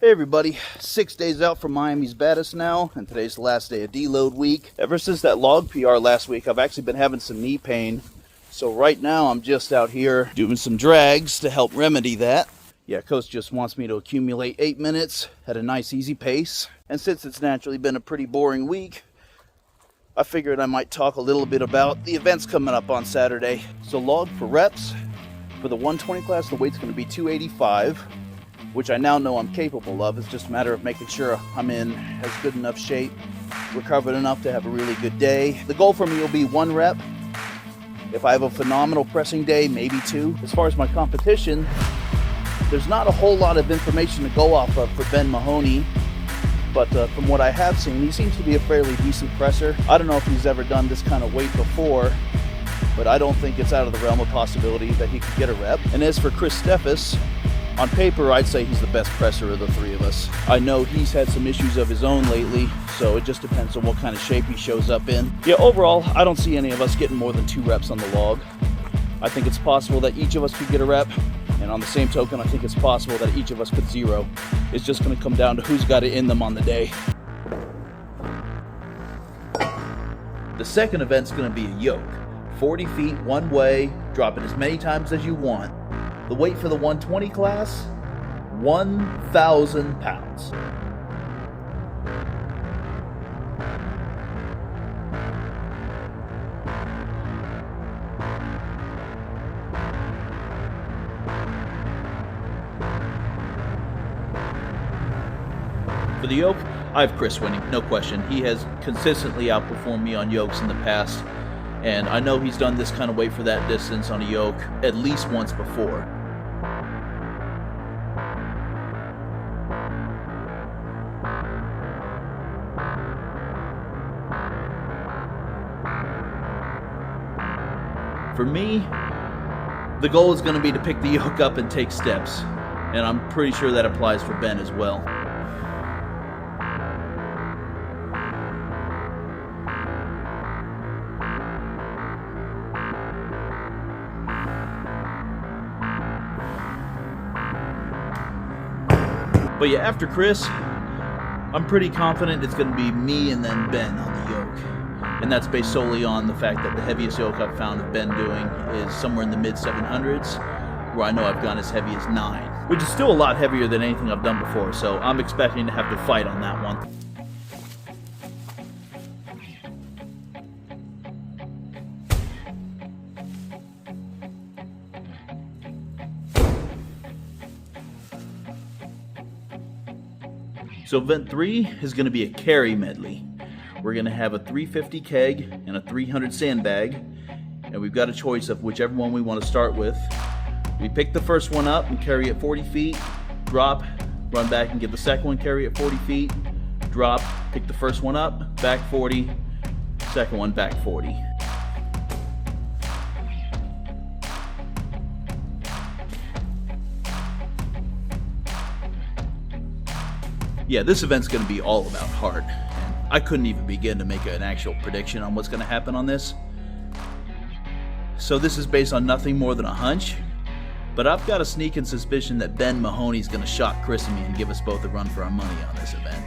Hey everybody, 6 days out from Miami's Baddest now, and today's the last day of deload week. Ever since that log PR last week, I've actually been having some knee pain. So right now I'm just out here doing some drags to help remedy that. Yeah, Coach just wants me to accumulate 8 minutes at a nice easy pace. And since it's naturally been a pretty boring week, I figured I might talk a little bit about the events coming up on Saturday. So log for reps, for the 120 class, the weight's going to be 285. Which I now know I'm capable of. It's just a matter of making sure I'm in as good enough shape, recovered enough to have a really good day. The goal for me will be 1 rep. If I have a phenomenal pressing day, maybe 2. As far as my competition, there's not a whole lot of information to go off of for Ben Mahoney, but from what I have seen, he seems to be a fairly decent presser. I don't know if he's ever done this kind of weight before, but I don't think it's out of the realm of possibility that he could get a rep. And as for Chris Steffes, on paper, I'd say he's the best presser of the 3 of us. I know he's had some issues of his own lately, so it just depends on what kind of shape he shows up in. Yeah, overall, I don't see any of us getting more than 2 reps on the log. I think it's possible that each of us could get a rep, and on the same token, I think it's possible that each of us could 0. It's just going to come down to who's got it in them on the day. The second event's going to be a yoke. 40 feet one way, drop it as many times as you want. The weight for the 120 class, 1,000 pounds. For the yoke, I have Chris winning, no question. He has consistently outperformed me on yokes in the past, and I know he's done this kind of weight for that distance on a yoke at least once before. For me, the goal is going to be to pick the yoke up and take steps, and I'm pretty sure that applies for Ben as well. But yeah, after Chris, I'm pretty confident it's going to be me and then Ben on the yoke. And that's based solely on the fact that the heaviest yoke I've found of Ben doing is somewhere in the mid-700s, where I know I've gone as heavy as 9, which is still a lot heavier than anything I've done before, so I'm expecting to have to fight on that one. So event 3 is going to be a carry medley. We're going to have a 350 keg and a 300 sandbag, and we've got a choice of whichever one we want to start with. We pick the first one up and carry it 40 feet, drop, run back and get the second one, carry it 40 feet, drop, pick the first one up, back 40, second one back 40. Yeah, this event's going to be all about heart. I couldn't even begin to make an actual prediction on what's going to happen on this. So this is based on nothing more than a hunch, but I've got a sneaking suspicion that Ben Mahoney's going to shock Chris and me and give us both a run for our money on this event.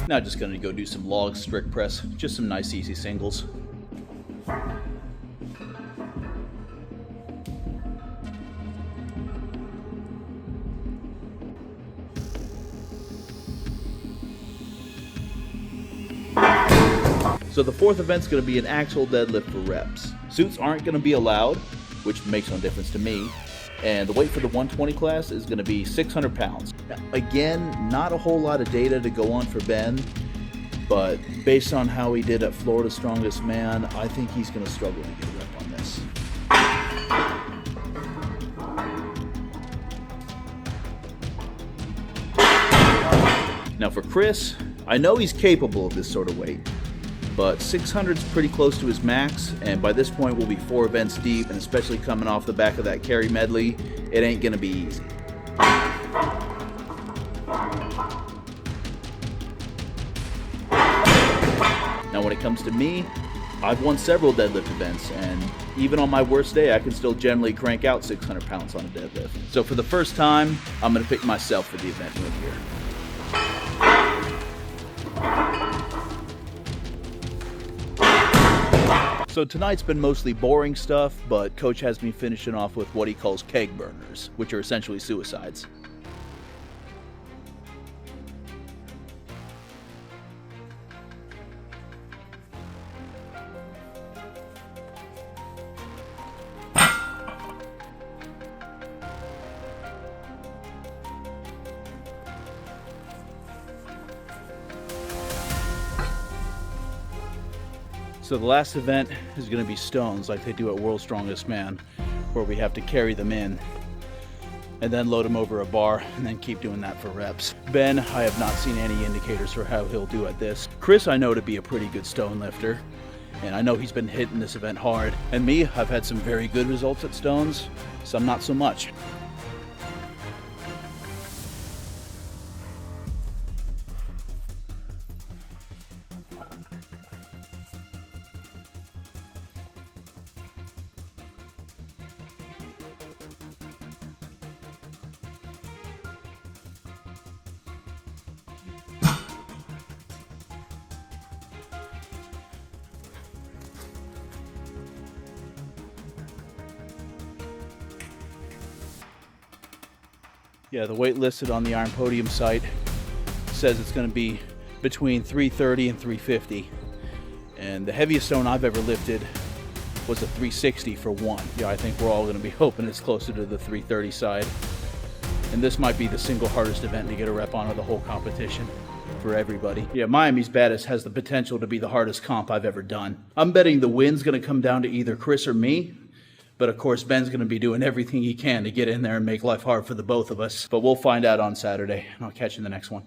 Now just going to go do some log strict press, just some nice easy singles. So the fourth event's going to be an actual deadlift for reps. Suits aren't going to be allowed, which makes no difference to me. And the weight for the 120 class is going to be 600 pounds. Now, again, not a whole lot of data to go on for Ben, but based on how he did at Florida's Strongest Man, I think he's going to struggle to get a rep on this. Now for Chris, I know he's capable of this sort of weight, but 600 is pretty close to his max, and by this point we'll be 4 events deep, and especially coming off the back of that carry medley, it ain't gonna be easy. Now when it comes to me, I've won several deadlift events, and even on my worst day, I can still generally crank out 600 pounds on a deadlift. So for the first time, I'm going to pick myself for the event win here. So tonight's been mostly boring stuff, but Coach has me finishing off with what he calls keg burners, which are essentially suicides. So the last event is going to be stones, like they do at World's Strongest Man, where we have to carry them in and then load them over a bar and then keep doing that for reps. Ben, I have not seen any indicators for how he'll do at this. Chris, I know to be a pretty good stone lifter, and I know he's been hitting this event hard. And me, I've had some very good results at stones, some not so much. Yeah, the weight listed on the Iron Podium site says it's going to be between 330 and 350. And the heaviest stone I've ever lifted was a 360 for one. Yeah, I think we're all going to be hoping it's closer to the 330 side. And this might be the single hardest event to get a rep on of the whole competition for everybody. Yeah, Miami's Baddest has the potential to be the hardest comp I've ever done. I'm betting the win's going to come down to either Chris or me. But of course, Ben's going to be doing everything he can to get in there and make life hard for the both of us. But we'll find out on Saturday, and I'll catch you in the next one.